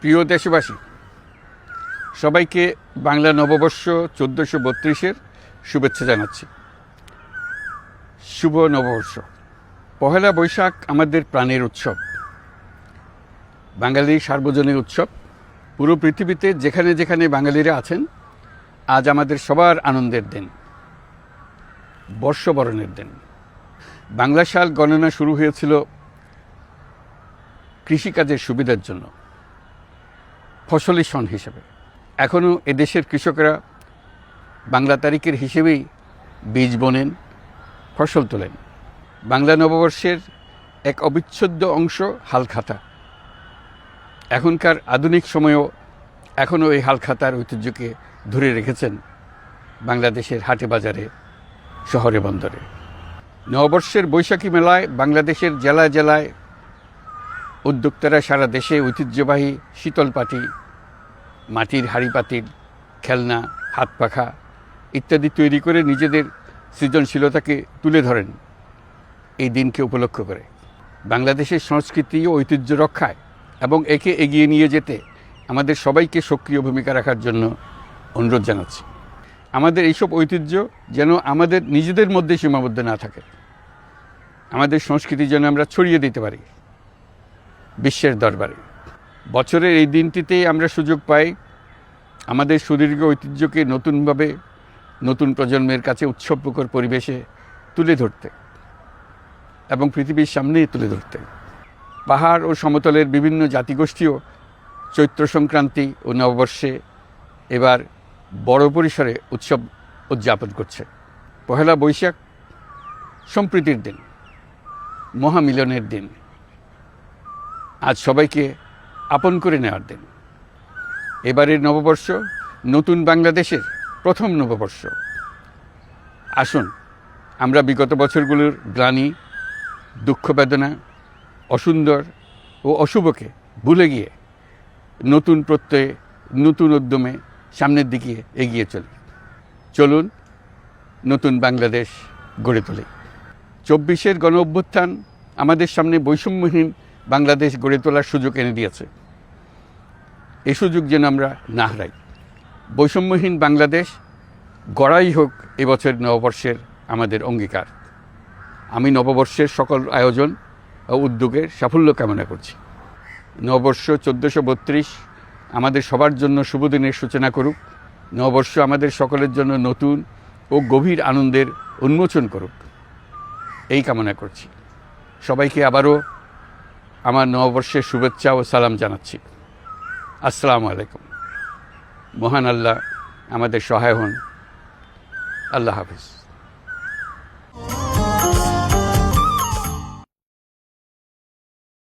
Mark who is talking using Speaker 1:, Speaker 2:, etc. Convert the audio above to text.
Speaker 1: প্রিয় দেশবাসী, সবাইকে বাংলা নববর্ষ 1432-এর শুভেচ্ছা জানাচ্ছি। শুভ নববর্ষ। পহেলা বৈশাখ আমাদের প্রাণের উৎসব, বাঙালির সার্বজনীন উৎসব। পুরো পৃথিবীতে যেখানে যেখানে বাঙালিরা আছেন, আজ আমাদের সবার আনন্দের দিন, বর্ষবরণের দিন। বাংলা সাল গণনা শুরু হয়েছিল কৃষিকাজের সুবিধার জন্য, ফসলি সন হিসেবে। এখনও এদেশের কৃষকরা বাংলা তারিখের হিসেবেই বীজ বোনেন, ফসল তোলেন। বাংলা নববর্ষের এক অবিচ্ছেদ্য অংশ হালখাতা। এখনকার আধুনিক সময়েও এখনও এই হালখাতার ঐতিহ্যকে ধরে রেখেছেন বাংলাদেশের হাটে বাজারে, শহরে বন্দরে। নববর্ষের বৈশাখী মেলায় বাংলাদেশের জেলায় জেলায় উদ্যোক্তারা সারা দেশে ঐতিহ্যবাহী শীতল পাটি, মাটির হাঁড়ি পাতিল, খেলনা, হাত পাখা ইত্যাদি তৈরি করে নিজেদের সৃজনশীলতাকে তুলে ধরেন এই দিনকে উপলক্ষ করে। বাংলাদেশের সংস্কৃতি ও ঐতিহ্য রক্ষায় এবং একে এগিয়ে নিয়ে যেতে আমাদের সবাইকে সক্রিয় ভূমিকা রাখার জন্য অনুরোধ জানাচ্ছি। আমাদের এইসব ঐতিহ্য যেন আমাদের নিজেদের মধ্যে সীমাবদ্ধ না থাকে। আমাদের সংস্কৃতি যেন আমরা ছড়িয়ে দিতে পারি বিশ্বের দরবারে। বছরের এই দিনটিতে আমরা সুযোগ পাই আমাদের সুদীর্ঘ ঐতিহ্যকে নতুনভাবে নতুন প্রজন্মের কাছে উৎসবমুখর পরিবেশে তুলে ধরতে এবং পৃথিবীর সামনে তুলে ধরতে। পাহাড় ও সমতলের বিভিন্ন জাতিগোষ্ঠীও চৈত্র সংক্রান্তি ও নববর্ষে এবার বড় পরিসরে উৎসব উদযাপন করছে। পহেলা বৈশাখ সম্প্রীতির দিন, মহামিলনের দিন, আজ সবাইকে আপন করে নেওয়ার দিন। এবারের নববর্ষ নতুন বাংলাদেশের প্রথম নববর্ষ। আসুন আমরা বিগত বছরগুলোর গ্লানি, দুঃখ, বেদনা, অসুন্দর ও অশুভকে ভুলে গিয়ে নতুন প্রত্যয়ে, নতুন উদ্যমে সামনের দিকে এগিয়ে চলুন নতুন বাংলাদেশ গড়ে তুলি। 24-এর গণ অভ্যুত্থান আমাদের সামনে বৈষম্যহীন বাংলাদেশ গড়ে তোলার সুযোগ এনে দিয়েছে। এই সুযোগ যেন আমরা না হারাই। বৈষম্যহীন বাংলাদেশ গড়াই হোক এবছর নববর্ষের আমাদের অঙ্গীকার। আমি নববর্ষের সকল আয়োজন ও উদ্যোগের সাফল্য কামনা করছি। নববর্ষ 1432 আমাদের সবার জন্য শুভদিনের সূচনা করুক। নববর্ষ আমাদের সকলের জন্য নতুন ও গভীর আনন্দের উন্মোচন করুক, এই কামনা করছি। সবাইকে আবারও আমার নববর্ষের শুভেচ্ছা ও সালাম জানাচ্ছি। আসসালামু আলাইকুম। মহান আল্লাহ আমাদের সহায় হন। আল্লাহ হাফেজ।